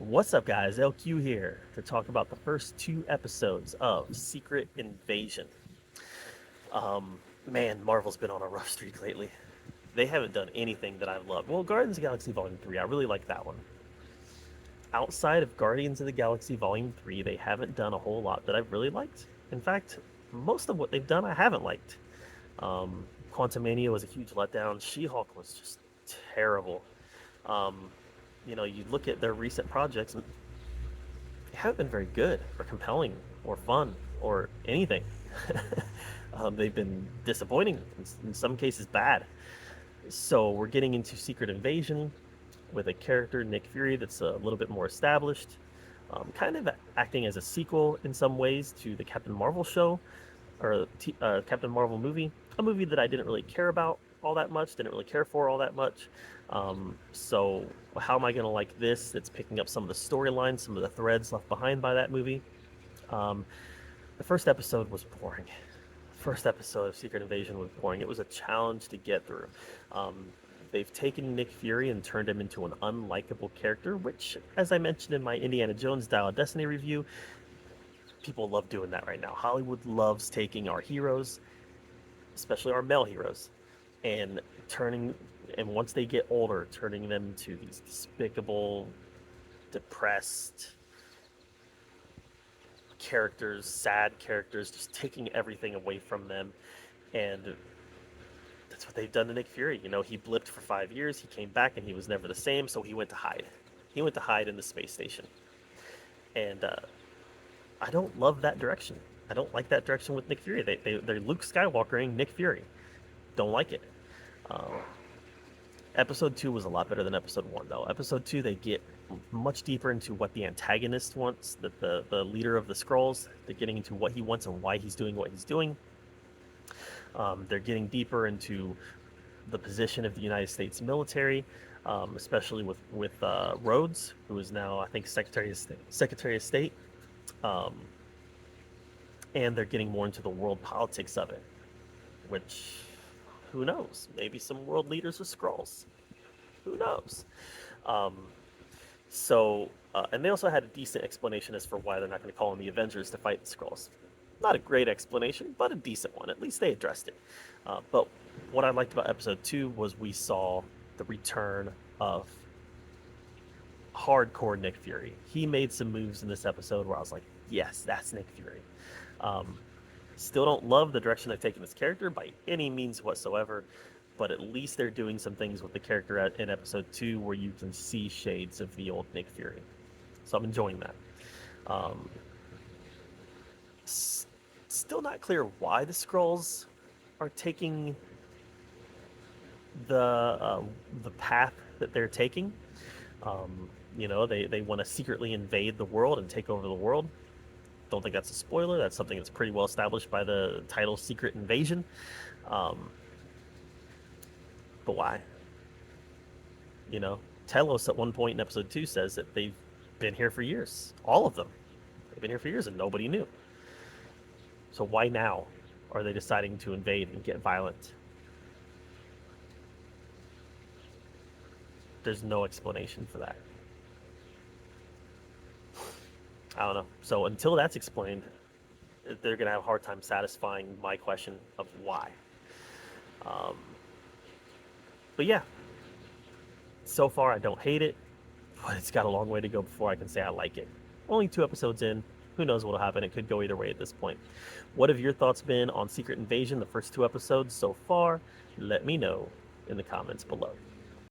What's up, guys? LQ here to talk about the first two episodes of Secret Invasion. Um, Man, Marvel's been on a rough streak lately. They haven't done anything that I love. Well, Guardians of the Galaxy Volume 3, I really like that one. Outside of Guardians of the Galaxy Volume 3, they haven't done a whole lot that I've really liked. In fact, most of what they've done I haven't liked. Um, Quantumania was a huge letdown. She-Hulk was just terrible. Um, you look at their recent projects, and they haven't been very good or compelling or fun or anything. They've been disappointing, in some cases bad. So we're getting into Secret Invasion with a character, Nick Fury, that's a little bit more established, kind of acting as a sequel in some ways to the Captain Marvel show or Captain Marvel movie, a movie that I didn't really care about all that much, didn't really care for all that much. So how am I going to like this? It's picking up some of the storylines, some of the threads left behind by that movie. Um, the first episode was boring. First episode of Secret Invasion was boring. It was a challenge to get through. Um, they've taken Nick Fury and turned him into an unlikable character, which, as I mentioned in my Indiana Jones Dial of Destiny review, people love doing that right now. Hollywood loves taking our heroes, especially our male heroes, and turning, and once they get older, turning them into these despicable, depressed characters, sad characters, just taking everything away from them. And that's what they've done to Nick Fury. He blipped for 5 years, he came back, and he was never the same, so he went to hide. He went to hide in the space station. And I don't love that direction. I don't like that direction with Nick Fury. They're Luke Skywalkering Nick Fury. Don't like it. Um, Episode 2 was a lot better than Episode 1, though. Episode 2, they get much deeper into what the antagonist wants, the leader of the Skrulls. They're getting into what he wants and why he's doing what he's doing. They're getting deeper into the position of the United States military, especially with Rhodes, who is now, I think, Secretary of State. Um, and they're getting more into the world politics of it, which, who knows? Maybe some world leaders are Skrulls. Who knows? Um, and they also had a decent explanation as for why they're not going to call on the Avengers to fight the Skrulls. Not a great explanation, but a decent one. At least they addressed it. But what I liked about Episode 2 was we saw the return of hardcore Nick Fury. He made some moves in this episode where I was like, yes, that's Nick Fury. Um, Still don't love the direction they've taken this character by any means whatsoever, but at least they're doing some things with the character in Episode 2 where you can see shades of the old Nick Fury. So I'm enjoying that. Um, Still not clear why the Skrulls are taking the path that they're taking. They want to secretly invade the world and take over the world. Don't think that's a spoiler. That's something that's pretty well established by the title Secret Invasion. Um, but why? Telos at one point in Episode 2 says that they've been here for years. All of them. They've been here for years and nobody knew. So why now are they deciding to invade and get violent? There's no explanation for that. I don't know. So until that's explained, they're going to have a hard time satisfying my question of why. Um, but yeah, so far I don't hate it, but it's got a long way to go before I can say I like it. Only 2 episodes in. Who knows what'll happen? It could go either way at this point. What have your thoughts been on Secret Invasion, the first 2 episodes so far? Let me know in the comments below.